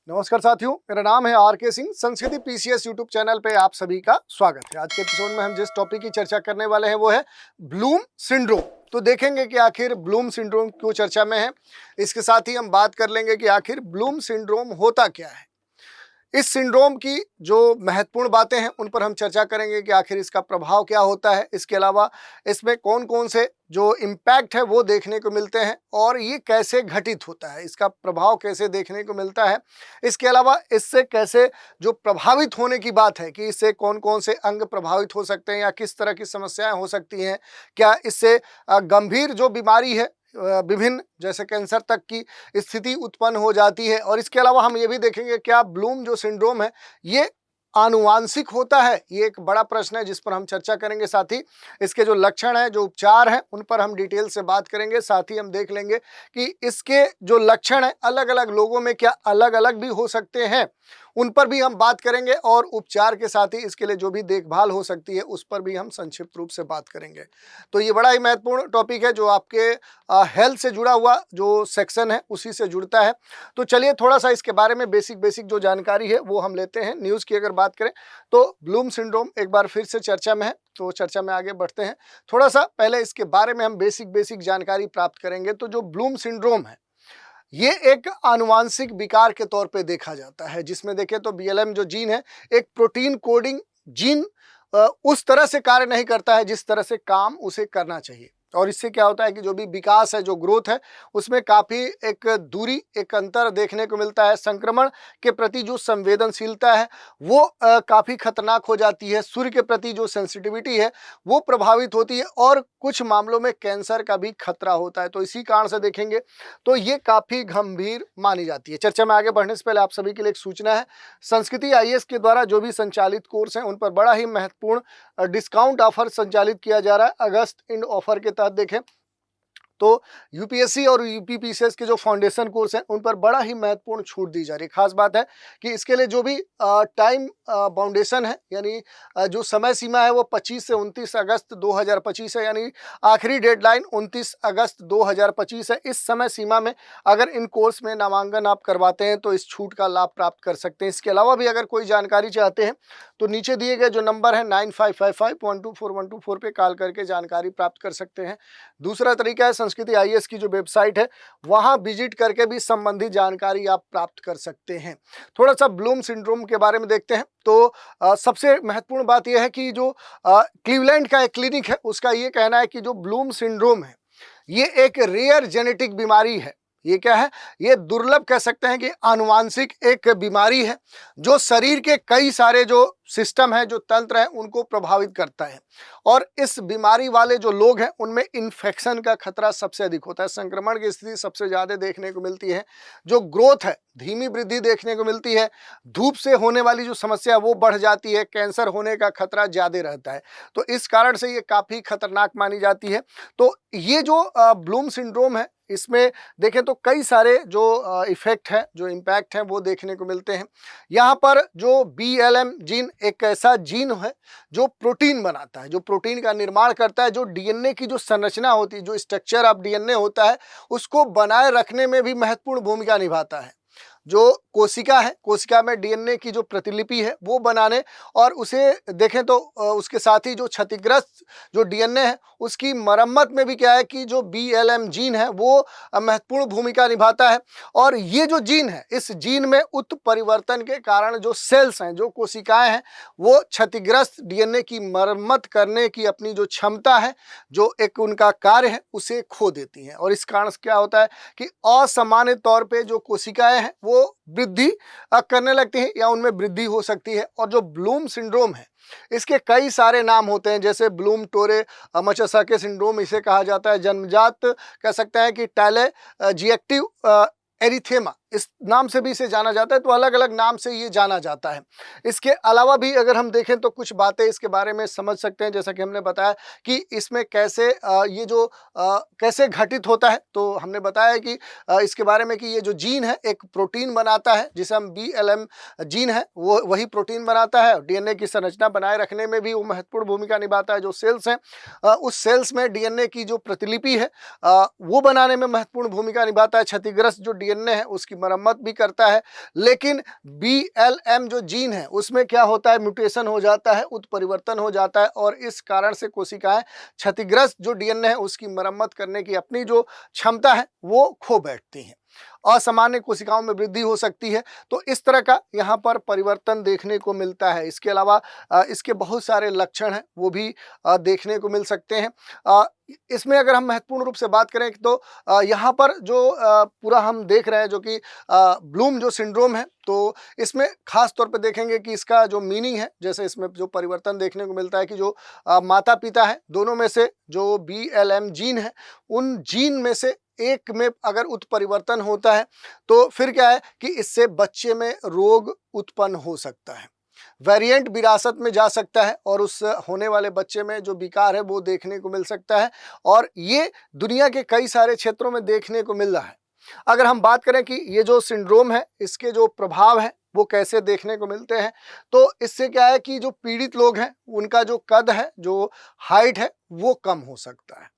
नमस्कार साथियों, मेरा नाम है आर.के. सिंह। संस्कृति पीसीएस यूट्यूब चैनल पे आप सभी का स्वागत है। आज के एपिसोड में हम जिस टॉपिक की चर्चा करने वाले हैं वो है ब्लूम सिंड्रोम। तो देखेंगे कि आखिर ब्लूम सिंड्रोम क्यों चर्चा में है। इसके साथ ही हम बात कर लेंगे कि आखिर ब्लूम सिंड्रोम होता क्या है। इस सिंड्रोम की जो महत्वपूर्ण बातें हैं उन पर हम चर्चा करेंगे कि आखिर इसका प्रभाव क्या होता है। इसके अलावा इसमें कौन कौन से जो इम्पैक्ट है वो देखने को मिलते हैं और ये कैसे घटित होता है, इसका प्रभाव कैसे देखने को मिलता है। इसके अलावा इससे कैसे जो प्रभावित होने की बात है कि इससे कौन कौन से अंग प्रभावित हो सकते हैं या किस तरह की समस्याएं हो सकती हैं। क्या इससे गंभीर जो बीमारी है विभिन्न जैसे कैंसर तक की स्थिति उत्पन्न हो जाती है। और इसके अलावा हम ये भी देखेंगे क्या ब्लूम जो सिंड्रोम है ये आनुवांशिक होता है। ये एक बड़ा प्रश्न है जिस पर हम चर्चा करेंगे। साथ ही इसके जो लक्षण हैं, जो उपचार हैं, उन पर हम डिटेल से बात करेंगे। साथ ही हम देख लेंगे कि इसके जो लक्षण हैं अलग अलग लोगों में क्या अलग अलग भी हो सकते हैं, उन पर भी हम बात करेंगे। और उपचार के साथ ही इसके लिए जो भी देखभाल हो सकती है उस पर भी हम संक्षिप्त रूप से बात करेंगे। तो ये बड़ा ही महत्वपूर्ण टॉपिक है जो आपके हेल्थ से जुड़ा हुआ जो सेक्शन है उसी से जुड़ता है। तो चलिए थोड़ा सा इसके बारे में बेसिक जो जानकारी है वो हम लेते हैं। न्यूज़ की अगर बात करें तो ब्लूम सिंड्रोम एक बार फिर से चर्चा में है, तो चर्चा में आगे बढ़ते हैं। थोड़ा सा पहले इसके बारे में हम बेसिक जानकारी प्राप्त करेंगे। तो जो ब्लूम सिंड्रोम है ये एक आनुवांशिक विकार के तौर पे देखा जाता है, जिसमें देखें तो बीएलएम जो जीन है एक प्रोटीन कोडिंग जीन उस तरह से कार्य नहीं करता है जिस तरह से काम उसे करना चाहिए। और इससे क्या होता है कि जो भी विकास है, जो ग्रोथ है, उसमें काफ़ी एक दूरी, एक अंतर देखने को मिलता है। संक्रमण के प्रति जो संवेदनशीलता है वो काफ़ी खतरनाक हो जाती है। सूर्य के प्रति जो सेंसिटिविटी है वो प्रभावित होती है और कुछ मामलों में कैंसर का भी खतरा होता है। तो इसी कारण से देखेंगे तो ये काफ़ी गंभीर मानी जाती है। चर्चा में आगे बढ़ने से पहले आप सभी के लिए एक सूचना है। संस्कृति आईएएस के द्वारा जो भी संचालित कोर्स हैं उन पर बड़ा ही महत्वपूर्ण डिस्काउंट ऑफर संचालित किया जा रहा है। अगस्त इंड ऑफर के तहत देखें तो यूपीएससी और यूपीपीसीएस के जो फाउंडेशन कोर्स हैं उन पर बड़ा ही महत्वपूर्ण छूट दी जा रही है। खास बात है कि इसके लिए जो भी टाइम बाउंडेशन है यानी जो समय सीमा है वो 25 से 29 अगस्त 2025 है, यानी आखिरी डेडलाइन 29 अगस्त 2025 है। इस समय सीमा में अगर इन कोर्स में नामांकन आप करवाते हैं तो इस छूट का लाभ प्राप्त कर सकते हैं। इसके अलावा भी अगर कोई जानकारी चाहते हैं तो नीचे दिए गए जो नंबर है 9555124124 पे कॉल करके जानकारी प्राप्त कर सकते हैं। दूसरा तरीका है संस्कृति आईएएस की जो वेबसाइट है वहां विजिट करके भी संबंधित जानकारी आप प्राप्त कर सकते हैं। थोड़ा सा ब्लूम सिंड्रोम के बारे में देखते हैं। तो सबसे महत्वपूर्ण बात यह है कि जो क्लीवलैंड का एक क्लिनिक है उसका ये कहना है कि जो ब्लूम सिंड्रोम है ये एक रेयर जेनेटिक बीमारी है। ये क्या है? ये दुर्लभ कह सकते हैं कि आनुवांशिक एक बीमारी है जो शरीर के कई सारे जो सिस्टम है, जो तंत्र है, उनको प्रभावित करता है। और इस बीमारी वाले जो लोग हैं उनमें इन्फेक्शन का खतरा सबसे अधिक होता है। संक्रमण की स्थिति सबसे ज़्यादा देखने को मिलती है। जो ग्रोथ है, धीमी वृद्धि देखने को मिलती है। धूप से होने वाली जो समस्या है वो बढ़ जाती है। कैंसर होने का खतरा ज़्यादा रहता है। तो इस कारण से ये काफ़ी खतरनाक मानी जाती है। तो ये जो ब्लूम सिंड्रोम है इसमें देखें तो कई सारे जो इफेक्ट हैं, जो इम्पैक्ट हैं वो देखने को मिलते हैं। यहाँ पर जो बीएलएम जीन एक ऐसा जीन है जो प्रोटीन बनाता है, जो प्रोटीन का निर्माण करता है, जो डीएनए की जो संरचना होती है, जो स्ट्रक्चर ऑफ डीएनए होता है उसको बनाए रखने में भी महत्वपूर्ण भूमिका निभाता है। जो कोशिका है, कोशिका में डीएनए की जो प्रतिलिपि है वो बनाने और उसे देखें तो उसके साथ ही जो क्षतिग्रस्त जो डीएनए है उसकी मरम्मत में भी क्या है कि जो बीएलएम जीन है वो महत्वपूर्ण भूमिका निभाता है। और ये जो जीन है, इस जीन में उत्परिवर्तन के कारण जो सेल्स हैं, जो कोशिकाएं हैं, वो क्षतिग्रस्त डीएनए की मरम्मत करने की अपनी जो क्षमता है, जो एक उनका कार्य है, उसे खो देती हैं। और इस कारण से क्या होता है कि असामान्य तौर पे जो कोशिकाएं हैं वो वृद्धि करने लगती हैं या उनमें वृद्धि हो सकती है। और जो ब्लूम सिंड्रोम है इसके कई सारे नाम होते हैं, जैसे ब्लूम टोरे मचसाके सिंड्रोम इसे कहा जाता है। जन्मजात कह सकते हैं कि टैलेजिएक्टिव एरिथेमा इस नाम से भी इसे जाना जाता है। तो अलग अलग नाम से ये जाना जाता है। इसके अलावा भी अगर हम देखें तो कुछ बातें इसके बारे में समझ सकते हैं, जैसा कि हमने बताया कि इसमें कैसे ये जो कैसे घटित होता है। तो हमने बताया कि इसके बारे में कि ये जो जीन है एक प्रोटीन बनाता है जिसे हम बीएलएम जीन है वो वही प्रोटीन बनाता है। डीएनए की संरचना बनाए रखने में भी वो महत्वपूर्ण भूमिका निभाता है। जो सेल्स हैं उस सेल्स में डीएनए की जो प्रतिलिपि है वो बनाने में महत्वपूर्ण भूमिका निभाता है। क्षतिग्रस्त जो डीएनए है उसकी मरम्मत भी करता है, लेकिन BLM जो जीन है उसमें क्या होता है, म्यूटेशन हो जाता है, उत्परिवर्तन हो जाता है और इस कारण से कोशिकाएं क्षतिग्रस्त जो DNA है उसकी मरम्मत करने की अपनी जो क्षमता है वो खो बैठती हैं, असामान्य कोशिकाओं में वृद्धि हो सकती है। तो इस तरह का यहाँ पर परिवर्तन देखने को मिलता है। इसके अलावा इसके बहुत सारे लक्षण हैं वो भी देखने को मिल सकते हैं। इसमें अगर हम महत्वपूर्ण रूप से बात करें तो यहाँ पर जो पूरा हम देख रहे हैं जो कि ब्लूम जो सिंड्रोम है, तो इसमें खास तौर पे देखेंगे कि इसका जो मीनिंग है, जैसे इसमें जो परिवर्तन देखने को मिलता है कि जो माता पिता है दोनों में से जो BLM जीन है उन जीन में से एक में अगर उत्परिवर्तन होता है तो फिर क्या है कि इससे बच्चे में रोग उत्पन्न हो सकता है, वेरिएंट विरासत में जा सकता है और उस होने वाले बच्चे में जो विकार है वो देखने को मिल सकता है और ये दुनिया के कई सारे क्षेत्रों में देखने को मिल रहा है। अगर हम बात करें कि ये जो सिंड्रोम है इसके जो प्रभाव है वो कैसे देखने को मिलते हैं, तो इससे क्या है कि जो पीड़ित लोग हैं उनका जो कद है, जो हाइट है वो कम हो सकता है,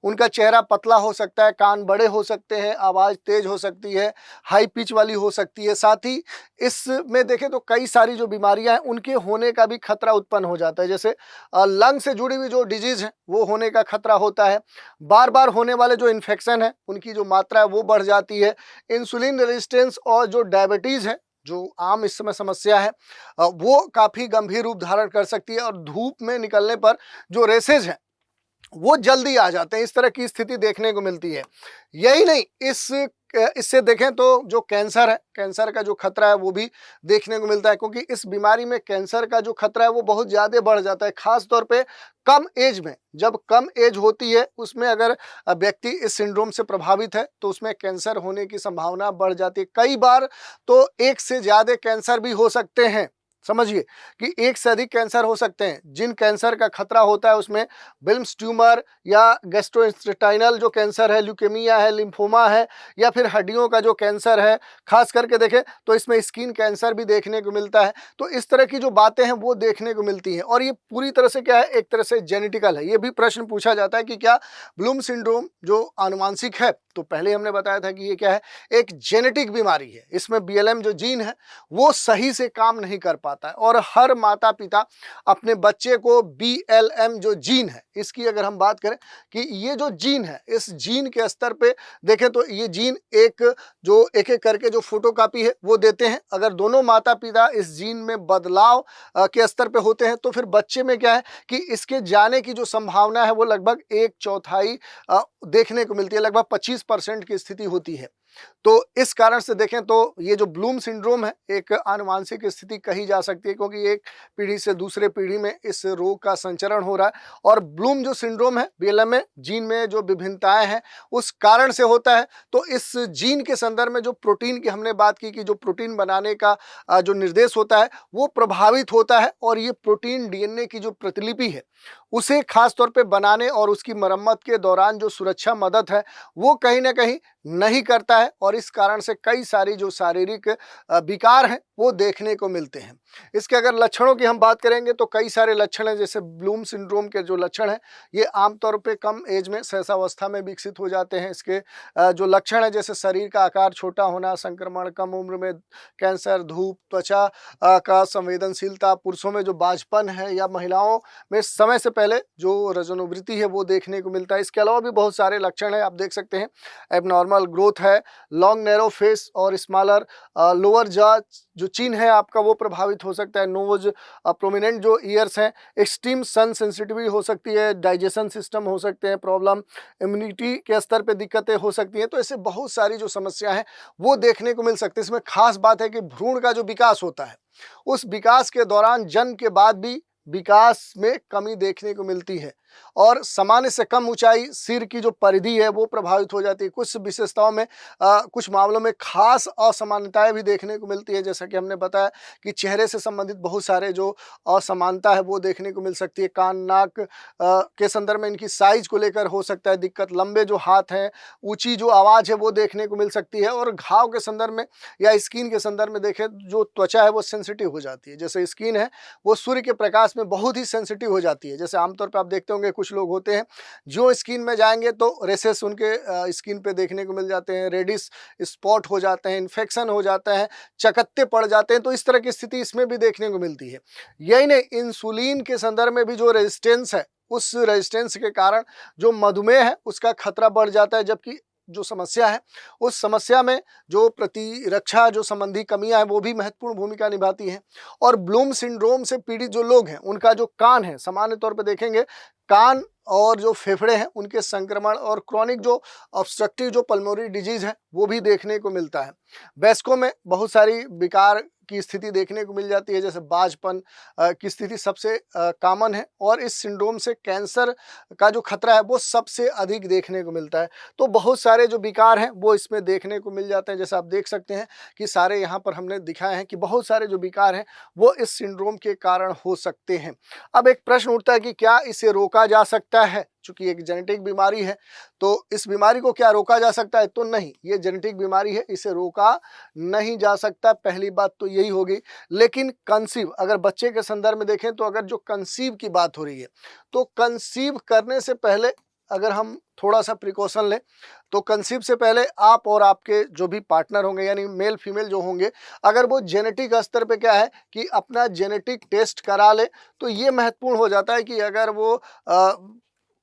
उनका चेहरा पतला हो सकता है, कान बड़े हो सकते हैं, आवाज़ तेज हो सकती है, हाई पिच वाली हो सकती है। साथ ही इसमें देखें तो कई सारी जो बीमारियां हैं उनके होने का भी खतरा उत्पन्न हो जाता है, जैसे लंग से जुड़ी हुई जो डिजीज़ है वो होने का खतरा होता है, बार बार होने वाले जो इन्फेक्शन है उनकी जो मात्रा है वो बढ़ जाती है, इंसुलिन रेजिस्टेंस और जो डायबिटीज़ है जो आम इस समय समस्या है वो काफ़ी गंभीर रूप धारण कर सकती है और धूप में निकलने पर जो रेसेज हैं वो जल्दी आ जाते हैं, इस तरह की स्थिति देखने को मिलती है। यही नहीं, इससे देखें तो जो कैंसर है, कैंसर का जो खतरा है वो भी देखने को मिलता है, क्योंकि इस बीमारी में कैंसर का जो खतरा है वो बहुत ज़्यादा बढ़ जाता है, खास तौर पे कम एज में। जब कम एज होती है उसमें अगर व्यक्ति इस सिंड्रोम से प्रभावित है तो उसमें कैंसर होने की संभावना बढ़ जाती है, कई बार तो एक से ज़्यादा कैंसर भी हो सकते हैं। समझिए कि एक से अधिक कैंसर हो सकते हैं। जिन कैंसर का खतरा होता है उसमें विल्म्स ट्यूमर या गैस्ट्रोइंटेस्टाइनल जो कैंसर है, ल्यूकेमिया है, लिम्फोमा है या फिर हड्डियों का जो कैंसर है, खास करके देखें तो इसमें स्किन कैंसर भी देखने को मिलता है। तो इस तरह की जो बातें हैं वो देखने को मिलती हैं और ये पूरी तरह से क्या है, एक तरह से जेनेटिकल है। ये भी प्रश्न पूछा जाता है कि क्या ब्लूम सिंड्रोम जो आनुवांशिक है, तो पहले हमने बताया था कि ये क्या है, एक जेनेटिक बीमारी है। इसमें BLM जो जीन है वो सही से काम नहीं कर पाता है और हर माता पिता अपने बच्चे को BLM जो जीन है इसकी अगर हम बात करें कि ये जो जीन है इस जीन के स्तर पे देखें तो ये जीन एक एक करके जो फोटोकॉपी है वो देते हैं। अगर दोनों माता पिता इस जीन में बदलाव के स्तर पे होते हैं तो फिर बच्चे में क्या है कि इसके जाने की जो संभावना है वो लगभग 1/4 देखने को मिलती है, लगभग 25% की स्थिति होती है। तो इस कारण से देखें तो ये जो ब्लूम सिंड्रोम है एक आनुवांशिक स्थिति कही जा सकती है, क्योंकि एक पीढ़ी से दूसरे पीढ़ी में इस रोग का संचरण हो रहा है और ब्लूम जो सिंड्रोम है BLM में जीन में जो विभिन्नताएं हैं उस कारण से होता है। तो इस जीन के संदर्भ में जो प्रोटीन की हमने बात की कि जो प्रोटीन बनाने का जो निर्देश होता है वो प्रभावित होता है और ये प्रोटीन DNA की जो प्रतिलिपि है उसे खास तौर पे बनाने और उसकी मरम्मत के दौरान जो सुरक्षा मदद है वो कहीं ना कहीं नहीं करता है और इस कारण से कई सारी जो शारीरिक विकार हैं वो देखने को मिलते हैं। इसके अगर लक्षणों की हम बात करेंगे तो कई सारे लक्षण हैं, जैसे ब्लूम सिंड्रोम के जो लक्षण हैं ये आमतौर पे कम एज में सहसावस्था में विकसित हो जाते हैं। इसके जो लक्षण हैं जैसे शरीर का आकार छोटा होना, संक्रमण, कम उम्र में कैंसर, धूप, त्वचा का संवेदनशीलता, पुरुषों में जो बाझपन है या महिलाओं में समय से पहले जो रजोनिवृत्ति है वो देखने को मिलता है। इसके अलावा भी बहुत सारे लक्षण हैं, आप देख सकते हैं एबनॉर्मल ग्रोथ है, लॉन्ग नैरो फेस और स्मॉलर लोअर जॉ जो चिन है आपका वो प्रभावित हो सकता है, नोज प्रोमिनेंट जो ईयर्स हैं, एक्सट्रीम सन सेंसिटिविटी हो सकती है, डाइजेशन सिस्टम हो सकते हैं प्रॉब्लम, इम्यूनिटी के स्तर पे दिक्कतें हो सकती हैं। तो ऐसे बहुत सारी जो समस्या हैं वो देखने को मिल सकती है। इसमें खास बात है कि भ्रूण का जो विकास होता है उस विकास के दौरान जन्म के बाद भी विकास में कमी देखने को मिलती है और सामान्य से कम ऊंचाई सिर की जो परिधि है वो प्रभावित हो जाती है। कुछ विशेषताओं में कुछ मामलों में खास असमानताएं भी देखने को मिलती है, जैसा कि हमने बताया कि चेहरे से संबंधित बहुत सारे जो असमानता है वो देखने को मिल सकती है। कान, नाक के संदर्भ में इनकी साइज को लेकर हो सकता है दिक्कत, लंबे जो हाथ हैं, ऊंची जो आवाज़ है वो देखने को मिल सकती है और घाव के संदर्भ में या स्किन के संदर्भ में देखें जो त्वचा है वो सेंसिटिव हो जाती है। जैसे स्किन है वो सूर्य के प्रकाश में बहुत ही सेंसिटिव हो जाती है। जैसे आमतौर पर आप देखते होंगे होंगे, कुछ लोग होते हैं जो स्किन में जाएंगे तो रेसेस उनके स्किन पे देखने को मिल जाते हैं, रेडिश स्पॉट हो जाते हैं, इन्फेक्शन हो जाता है, चकत्ते पड़ जाते हैं। तो इस तरह की स्थिति इसमें भी देखने को मिलती है। यही नहीं, इंसुलिन के संदर्भ में भी जो रेजिस्टेंस है, उस रेजिस्टेंस के कारण जो मधुमेह है उसका खतरा बढ़ जाता है। जबकि जो समस्या है, उस समस्या में जो प्रतिरक्षा जो संबंधी कमियां हैं वो भी महत्वपूर्ण भूमिका निभाती हैं। और ब्लूम सिंड्रोम से पीड़ित जो लोग हैं, उनका जो कान है, सामान्य तौर पर देखेंगे कान और जो फेफड़े हैं उनके संक्रमण और क्रॉनिक जो ऑब्स्ट्रक्टिव जो पल्मोनरी डिजीज है वो भी देखने को मिलता है। वयस्कों में बहुत सारी विकार की स्थिति देखने को मिल जाती है, जैसे बाझपन की स्थिति सबसे कॉमन है। और इस सिंड्रोम से कैंसर का जो खतरा है वो सबसे अधिक देखने को मिलता है। तो बहुत सारे जो विकार हैं वो इसमें देखने को मिल जाते हैं। जैसे आप देख सकते हैं कि सारे यहाँ पर हमने दिखाए हैं कि बहुत सारे जो विकार हैं वो इस सिंड्रोम के कारण हो सकते हैं। अब एक प्रश्न उठता है कि क्या इसे रोका जा सकता है? चूंकि एक जेनेटिक बीमारी है तो इस बीमारी को क्या रोका जा सकता है? तो नहीं, ये जेनेटिक बीमारी है, इसे रोका नहीं जा सकता, पहली बात तो यही होगी। लेकिन कंसीव, अगर बच्चे के संदर्भ में देखें तो अगर जो कंसीव की बात हो रही है तो कंसीव करने से पहले अगर हम थोड़ा सा प्रिकॉशन लें तो कंसीव से पहले आप और आपके जो भी पार्टनर होंगे, यानी मेल फीमेल जो होंगे, अगर वो जेनेटिक स्तर पे क्या है कि अपना जेनेटिक टेस्ट करा ले तो ये महत्वपूर्ण हो जाता है कि अगर वो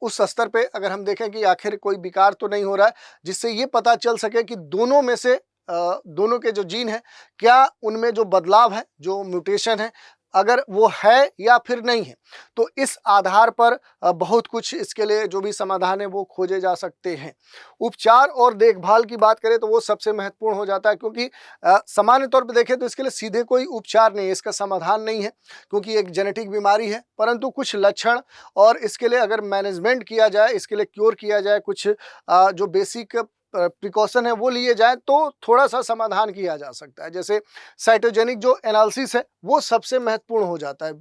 उस स्तर पे अगर हम देखें कि आखिर कोई विकार तो नहीं हो रहा है, जिससे ये पता चल सके कि दोनों में से दोनों के जो जीन है क्या उनमें जो बदलाव है, जो म्यूटेशन है, अगर वो है या फिर नहीं है। तो इस आधार पर बहुत कुछ इसके लिए जो भी समाधान है वो खोजे जा सकते हैं। उपचार और देखभाल की बात करें तो वो सबसे महत्वपूर्ण हो जाता है, क्योंकि सामान्य तौर पर देखें तो इसके लिए सीधे कोई उपचार नहीं है, इसका समाधान नहीं है, क्योंकि एक जेनेटिक बीमारी है। परंतु कुछ लक्षण और इसके लिए अगर मैनेजमेंट किया जाए, इसके लिए क्योर किया जाए, कुछ जो बेसिक प्रिकॉशन है वो लिए जाए तो थोड़ा सा समाधान किया जा सकता है। जैसे साइटोजेनिक जो एनालिसिस है वो सबसे महत्वपूर्ण हो जाता है।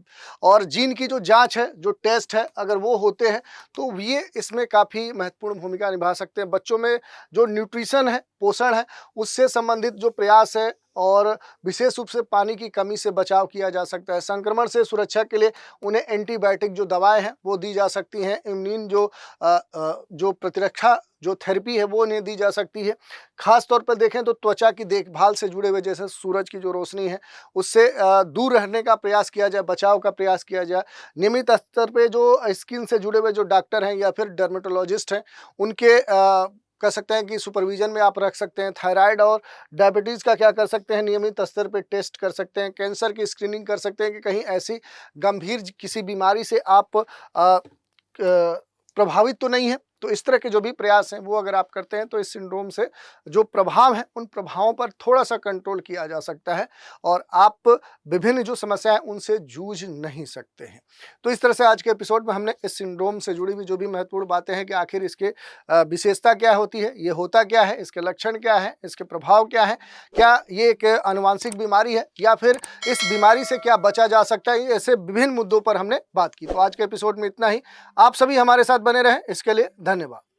और जीन की जो जांच है, जो टेस्ट है, अगर वो होते हैं तो ये इसमें काफ़ी महत्वपूर्ण भूमिका निभा सकते हैं। बच्चों में जो न्यूट्रिशन है, पोषण है, उससे संबंधित जो प्रयास है और विशेष रूप से पानी की कमी से बचाव किया जा सकता है। संक्रमण से सुरक्षा के लिए उन्हें एंटीबायोटिक जो दवाएं हैं वो दी जा सकती हैं। इम्यून जो प्रतिरक्षा जो थेरेपी है वो उन्हें दी जा सकती है। खास तौर पर देखें तो त्वचा की देखभाल से जुड़े हुए, जैसे सूरज की जो रोशनी है उससे दूर रहने का प्रयास किया जाए, बचाव का प्रयास किया जाए। नियमित स्तर पे जो स्किन से जुड़े हुए जो डॉक्टर हैं या फिर डर्मेटोलॉजिस्ट हैं उनके कह सकते हैं कि सुपरविजन में आप रख सकते हैं। थायराइड और डायबिटीज़ का क्या कर सकते हैं, नियमित स्तर पे टेस्ट कर सकते हैं। कैंसर की स्क्रीनिंग कर सकते हैं कि कहीं ऐसी गंभीर किसी बीमारी से आप प्रभावित तो नहीं है। तो इस तरह के जो भी प्रयास हैं वो अगर आप करते हैं तो इस सिंड्रोम से जो प्रभाव है उन प्रभावों पर थोड़ा सा कंट्रोल किया जा सकता है और आप विभिन्न जो समस्याएं उनसे जूझ नहीं सकते हैं। तो इस तरह से आज के एपिसोड में हमने इस सिंड्रोम से जुड़ी हुई जो भी महत्वपूर्ण बातें हैं कि आखिर इसके विशेषता क्या होती है, ये होता क्या है, इसके लक्षण क्या है, इसके प्रभाव क्या है, क्या ये एक आनुवांशिक बीमारी है या फिर इस बीमारी से क्या बचा जा सकता है, ऐसे विभिन्न मुद्दों पर हमने बात की। तो आज के एपिसोड में इतना ही। आप सभी हमारे साथ बने रहें, इसके लिए धन्यवाद।